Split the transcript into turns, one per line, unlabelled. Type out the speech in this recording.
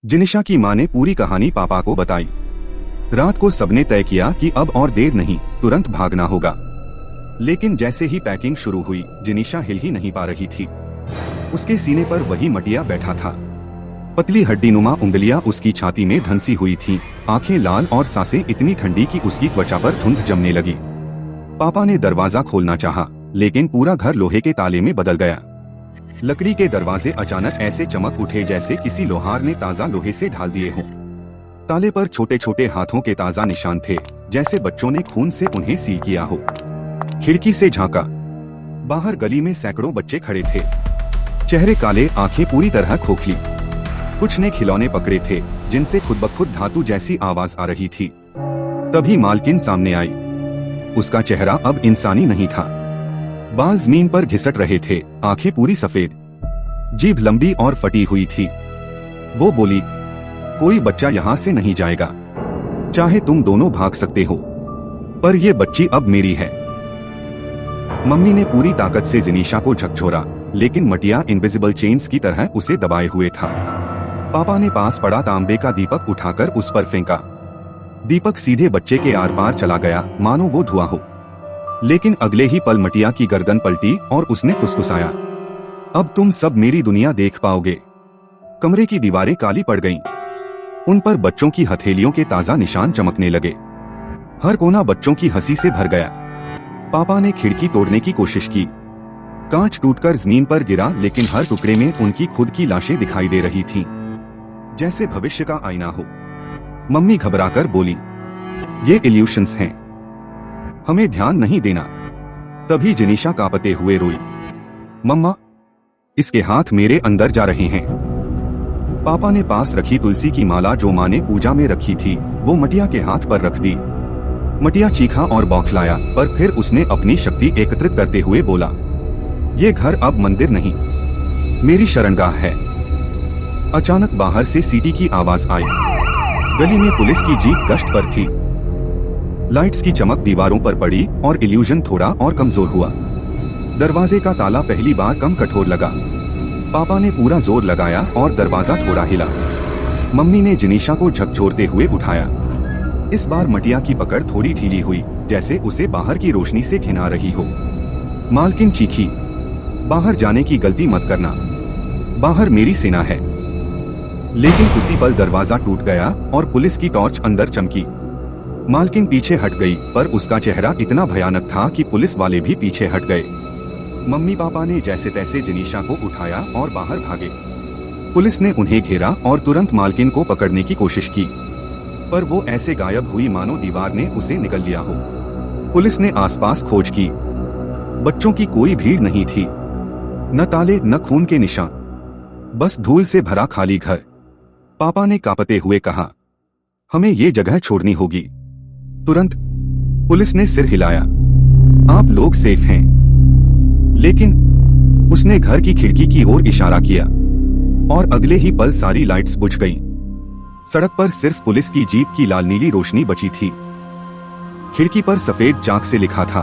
जिनिशा की मां ने पूरी कहानी पापा को बताई। रात को सबने तय किया कि अब और देर नहीं, तुरंत भागना होगा। लेकिन जैसे ही पैकिंग शुरू हुई, जिनिशा हिल ही नहीं पा रही थी। उसके सीने पर वही मटिया बैठा था। पतली हड्डीनुमा उंगलियां उसकी छाती में धंसी हुई थीं, आंखें लाल और सांसें इतनी ठंडी कि उसकी त्वचा पर धुंध जमने लगी। पापा ने दरवाजा खोलना चाहा, लेकिन पूरा घर लोहे के ताले में बदल गया। लकड़ी के दरवाजे अचानक ऐसे चमक उठे जैसे किसी लोहार ने ताजा लोहे से ढाल दिए हों। ताले पर छोटे छोटे हाथों के ताजा निशान थे, जैसे बच्चों ने खून से उन्हें सील किया हो। खिड़की से झांका, बाहर गली में सैकड़ों बच्चे खड़े थे, चेहरे काले, आंखें पूरी तरह खोखली। कुछ ने खिलौने पकड़े थे, जिनसे खुद ब खुद धातु जैसी आवाज आ रही थी। तभी मालकिन सामने आई। उसका चेहरा अब इंसानी नहीं था। बाल जमीन पर घिसट रहे थे, आंखें पूरी सफेद, जीभ लंबी और फटी हुई थी। वो बोली, कोई बच्चा यहाँ से नहीं जाएगा, चाहे तुम दोनों भाग सकते हो, पर ये बच्ची अब मेरी है। मम्मी ने पूरी ताकत से जिनिशा को झकझोरा, लेकिन मटिया इनविजिबल चेन्स की तरह उसे दबाए हुए था। पापा ने पास पड़ा तांबे का दीपक उठाकर उस पर फेंका। दीपक सीधे बच्चे के आर पार चला गया, मानो वो धुआं हो। लेकिन अगले ही पल मटिया की गर्दन पलटी और उसने फुसफुसाया, अब तुम सब मेरी दुनिया देख पाओगे। कमरे की दीवारें काली पड़ गईं। उन पर बच्चों की हथेलियों के ताजा निशान चमकने लगे। हर कोना बच्चों की हंसी से भर गया। पापा ने खिड़की तोड़ने की कोशिश की। कांच टूटकर जमीन पर गिरा, लेकिन हर टुकड़े में उनकी खुद की लाशें दिखाई दे रही थीं, जैसे भविष्य का आईना हो। मम्मी घबराकर बोली, ये इल्यूशंस हैं, हमें ध्यान नहीं देना। तभी जिनिशा कांपते हुए रोई, मम्मा, इसके हाथ मेरे अंदर जा रहे हैं। पापा ने पास रखी तुलसी की माला, जो माँ ने पूजा में रखी थी, वो मटिया के हाथ पर रख दी। मटिया चीखा और बौखलाया, पर फिर उसने अपनी शक्ति एकत्रित करते हुए बोला, ये घर अब मंदिर नहीं, मेरी शरणगाह है। अचानक बाहर से सीटी की आवाज आई। गली में पुलिस की जीप गश्त पर थी। लाइट्स की चमक दीवारों पर पड़ी और इल्यूजन थोड़ा और कमजोर हुआ। दरवाजे का ताला पहली बार कम कठोर लगा। पापा ने पूरा जोर लगाया और दरवाजा थोड़ा हिला। मम्मी ने जिनिशा को झकझोरते हुए उठाया। इस बार मटिया की पकड़ थोड़ी ढीली हुई, जैसे उसे बाहर की रोशनी से घिना रही हो। मालकिन चीखी, बाहर जाने की गलती मत करना, बाहर मेरी सेना है। लेकिन उसी पल दरवाजा टूट गया और पुलिस की टॉर्च अंदर चमकी। मालकिन पीछे हट गई, पर उसका चेहरा इतना भयानक था कि पुलिस वाले भी पीछे हट गए। मम्मी पापा ने जैसे तैसे जिनिशा को उठाया और बाहर भागे। पुलिस ने उन्हें घेरा और तुरंत मालकिन को पकड़ने की कोशिश की, पर वो ऐसे गायब हुई मानो दीवार ने उसे निगल लिया हो। पुलिस ने आसपास खोज की। बच्चों की कोई भीड़ नहीं थी, न ताले न खून के निशान, बस धूल से भरा खाली घर। पापा ने कांपते हुए कहा, हमें ये जगह छोड़नी होगी, तुरंत। पुलिस ने सिर हिलाया, आप लोग सेफ हैं। लेकिन उसने घर की खिड़की की ओर इशारा किया और अगले ही पल सारी लाइट्स बुझ गईं। सड़क पर सिर्फ पुलिस की जीप की लाल नीली रोशनी बची थी। खिड़की पर सफेद चाक से लिखा था,